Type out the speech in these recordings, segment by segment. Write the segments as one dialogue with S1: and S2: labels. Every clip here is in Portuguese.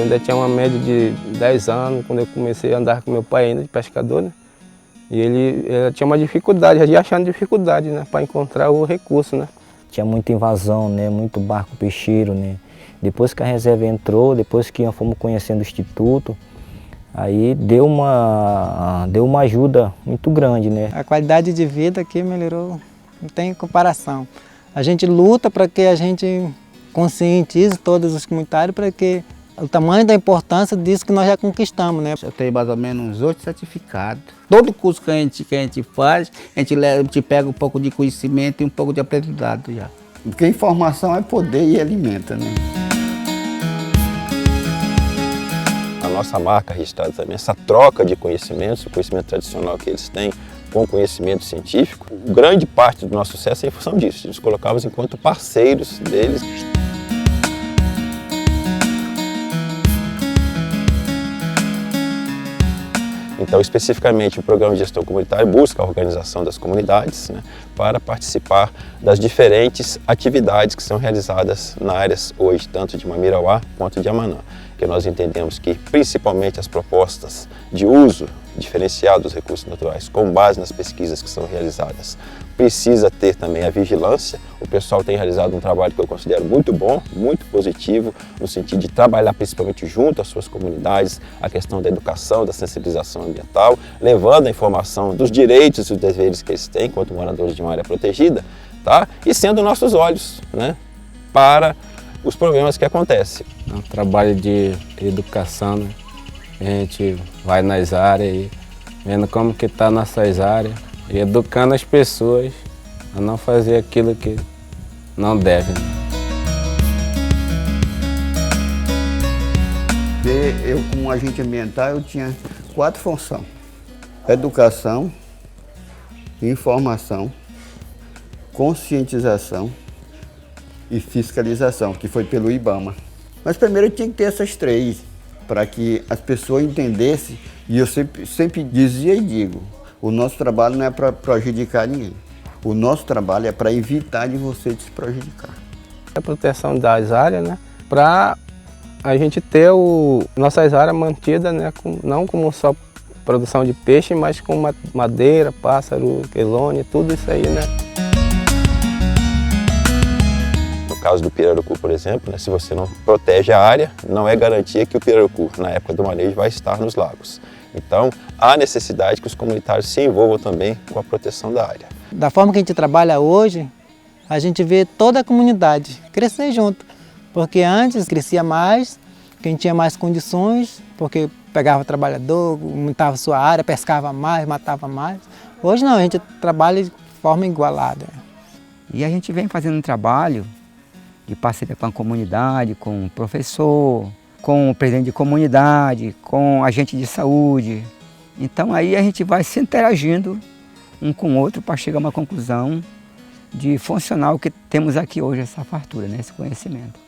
S1: Eu ainda tinha uma média de 10 anos, quando eu comecei a andar com meu pai ainda, de pescador, né? E ele tinha uma dificuldade, já ia achando dificuldade, né? Para encontrar o recurso, né?
S2: Tinha muita invasão, né? Muito barco peixeiro, né? Depois que a reserva entrou, depois que fomos conhecendo o Instituto, aí deu uma ajuda muito grande, né?
S3: A qualidade de vida aqui melhorou, não tem comparação. A gente luta para que a gente conscientize todos os comunitários para que o tamanho da importância disso que nós já conquistamos, né?
S4: Eu tenho mais ou menos uns 8 certificados. Todo curso que a gente faz, a gente pega um pouco de conhecimento e um pouco de aprendizado já. Porque informação é poder e alimenta, né?
S5: A nossa marca registrada também, essa troca de conhecimentos, o conhecimento tradicional que eles têm com o conhecimento científico, grande parte do nosso sucesso é em função disso. Nos colocamos enquanto parceiros deles. Então, especificamente, o Programa de Gestão Comunitária busca a organização das comunidades, né, para participar das diferentes atividades que são realizadas nas áreas hoje, tanto de Mamirauá quanto de Amanã. Que nós entendemos que, principalmente, as propostas de uso diferenciado dos recursos naturais, com base nas pesquisas que são realizadas, precisa ter também a vigilância. O pessoal tem realizado um trabalho que eu considero muito bom, muito positivo, no sentido de trabalhar principalmente junto às suas comunidades, a questão da educação, da sensibilização ambiental, levando a informação dos direitos e dos deveres que eles têm enquanto moradores de uma área protegida, tá? E sendo nossos olhos, né, para os problemas que acontecem.
S1: É um trabalho de educação, né? A gente vai nas áreas e vendo como que está nossas áreas e educando as pessoas a não fazer aquilo que não devem.
S4: Eu, como agente ambiental, eu tinha 4 funções: educação, informação, conscientização e fiscalização, que foi pelo IBAMA. Mas primeiro eu tinha que ter essas 3, para que as pessoas entendessem, e eu sempre dizia e digo, o nosso trabalho não é para prejudicar ninguém. O nosso trabalho é para evitar de você se prejudicar.
S1: A proteção das áreas, né, para a gente ter nossas áreas mantidas, né, não como só produção de peixe, mas com madeira, pássaro, quelônia, tudo isso aí, né.
S5: No caso do pirarucu, por exemplo, né, se você não protege a área, não é garantia que o pirarucu, na época do manejo, vai estar nos lagos. Então, há necessidade que os comunitários se envolvam também com a proteção da área.
S3: Da forma que a gente trabalha hoje, a gente vê toda a comunidade crescer junto. Porque antes crescia mais, quem tinha mais condições, porque pegava trabalhador, aumentava sua área, pescava mais, matava mais. Hoje não, a gente trabalha de forma igualada.
S6: E a gente vem fazendo um trabalho de parceria com a comunidade, com o professor, com o presidente de comunidade, com agente de saúde. Então aí a gente vai se interagindo um com o outro para chegar a uma conclusão de funcionar o que temos aqui hoje, essa fartura, né, esse conhecimento.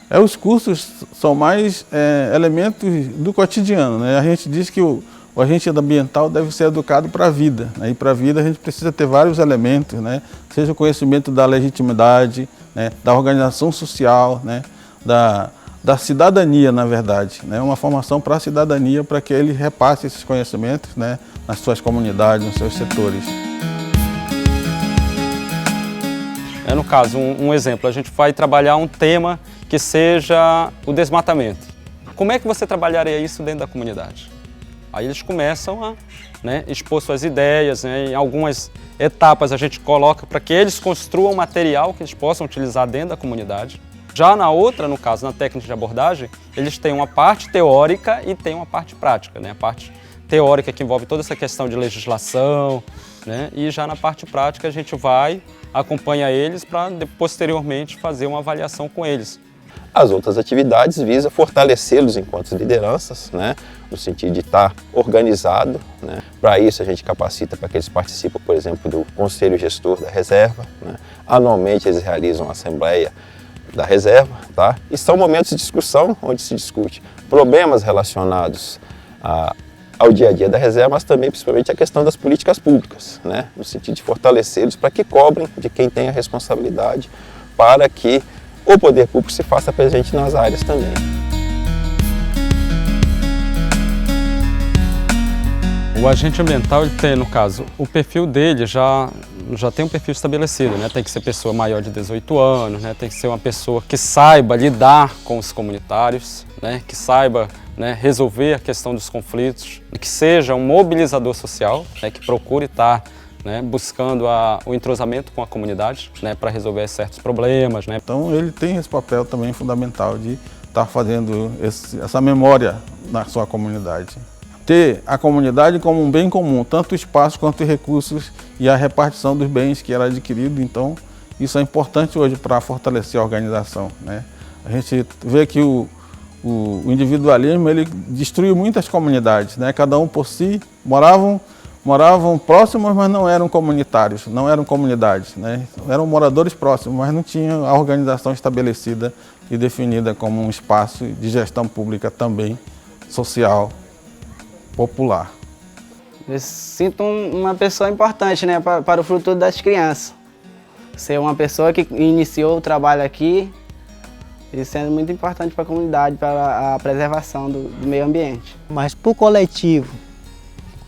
S7: Os cursos são mais elementos do cotidiano, né? A gente diz que o agente ambiental deve ser educado para a vida, né? E para a vida a gente precisa ter vários elementos, né? Seja o conhecimento da legitimidade, né? Da organização social, né? Da cidadania, na verdade, né? Uma formação para a cidadania, para que ele repasse esses conhecimentos, né? Nas suas comunidades, nos seus setores.
S8: No caso, um exemplo, a gente vai trabalhar um tema que seja o desmatamento. Como é que você trabalharia isso dentro da comunidade? Aí eles começam a, né, expor suas ideias, né? Em algumas etapas a gente coloca para que eles construam material que eles possam utilizar dentro da comunidade. Já na outra, no caso, na técnica de abordagem, eles têm uma parte teórica e tem uma parte prática, né? A parte teórica que envolve toda essa questão de legislação, né? E já na parte prática a gente vai, acompanha eles para posteriormente fazer uma avaliação com eles.
S5: As outras atividades visam fortalecê-los enquanto lideranças, né? No sentido de estar organizado, né? Para isso a gente capacita para que eles participem, por exemplo, do Conselho Gestor da Reserva, né? Anualmente eles realizam a Assembleia da Reserva, tá? E são momentos de discussão onde se discute problemas relacionados ao dia a dia da reserva, mas também principalmente a questão das políticas públicas, né? No sentido de fortalecê-los para que cobrem de quem tem a responsabilidade para que o poder público se faça presente nas áreas também.
S8: O agente ambiental, ele tem, no caso, o perfil dele já tem um perfil estabelecido, né? Tem que ser pessoa maior de 18 anos, né? Tem que ser uma pessoa que saiba lidar com os comunitários, né? Que saiba, né, resolver a questão dos conflitos, que seja um mobilizador social, né, que procure estar, né, buscando o entrosamento com a comunidade, né, para resolver certos problemas, né.
S7: Então ele tem esse papel também fundamental de estar fazendo essa memória na sua comunidade. Ter a comunidade como um bem comum, tanto o espaço quanto os recursos e a repartição dos bens que era adquirido, então isso é importante hoje para fortalecer a organização, né. A gente vê que o individualismo, ele destruiu muitas comunidades, né? Cada um por si, moravam próximos, mas não eram comunitários, não eram comunidades, né? Eram moradores próximos, mas não tinham a organização estabelecida e definida como um espaço de gestão pública também social, popular.
S9: Eu sinto uma pessoa importante, né, para o futuro das crianças. Ser uma pessoa que iniciou o trabalho aqui, isso é muito importante para a comunidade, para a preservação do meio ambiente.
S3: Mas para o coletivo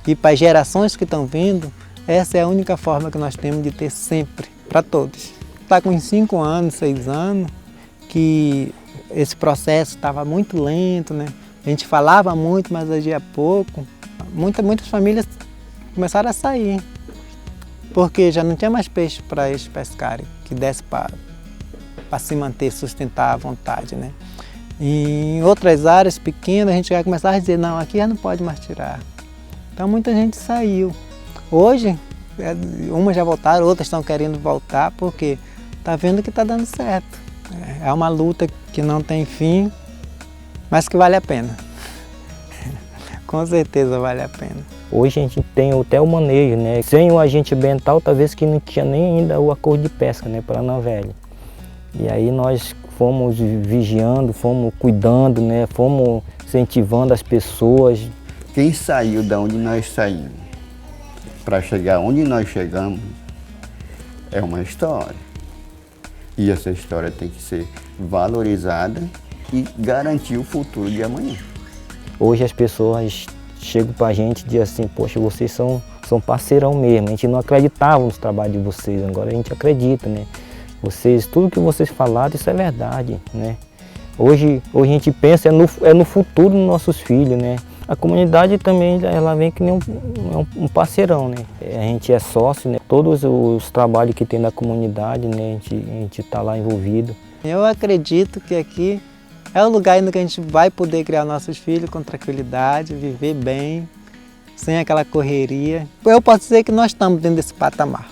S3: e para as gerações que estão vindo, essa é a única forma que nós temos de ter sempre, para todos. Está com uns 5 anos, 6 anos, que esse processo estava muito lento, né? A gente falava muito, mas agia pouco. Muitas famílias começaram a sair, porque já não tinha mais peixe para eles pescarem, que desse para se manter, sustentar à vontade, né? E em outras áreas pequenas a gente já começava a dizer, não, aqui já não pode mais tirar. Então muita gente saiu. Hoje, umas já voltaram, outras estão querendo voltar, porque está vendo que está dando certo. É uma luta que não tem fim, mas que vale a pena. Com certeza vale a pena.
S2: Hoje a gente tem até o manejo, né? Sem o agente ambiental, talvez que não tinha nem ainda o acordo de pesca, né, para Ana Velha. E aí nós fomos vigiando, fomos cuidando, né? Fomos incentivando as pessoas.
S4: Quem saiu da onde nós saímos para chegar onde nós chegamos é uma história. E essa história tem que ser valorizada e garantir o futuro de amanhã.
S2: Hoje as pessoas chegam para a gente e dizem assim, poxa, vocês são parceirão mesmo. A gente não acreditava nos trabalhos de vocês, agora a gente acredita, né? Tudo que vocês falaram, isso é verdade, né? Hoje a gente pensa no futuro dos nossos filhos, né? A comunidade também, ela vem que nem um parceirão, né? A gente é sócio, né? Todos os trabalhos que tem na comunidade, né? A gente está lá envolvido.
S3: Eu acredito que aqui é o lugar onde a gente vai poder criar nossos filhos com tranquilidade, viver bem, sem aquela correria. Eu posso dizer que nós estamos dentro desse patamar.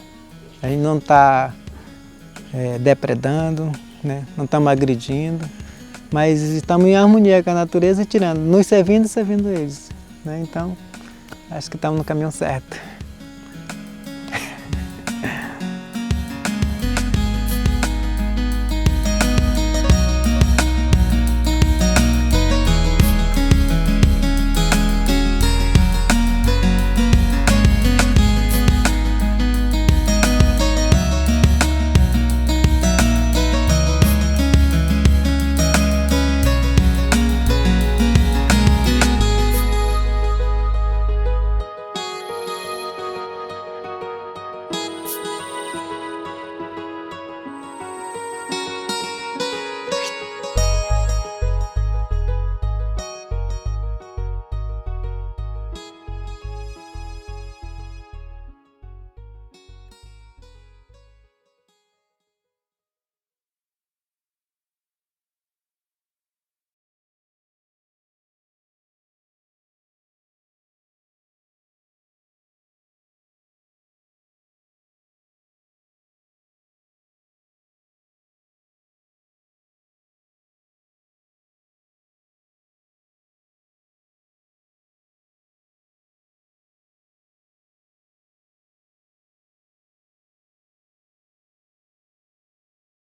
S3: A gente não está depredando, né? Não estamos agredindo, mas estamos em harmonia com a natureza e nos servindo e servindo eles, né? Então, acho que estamos no caminho certo.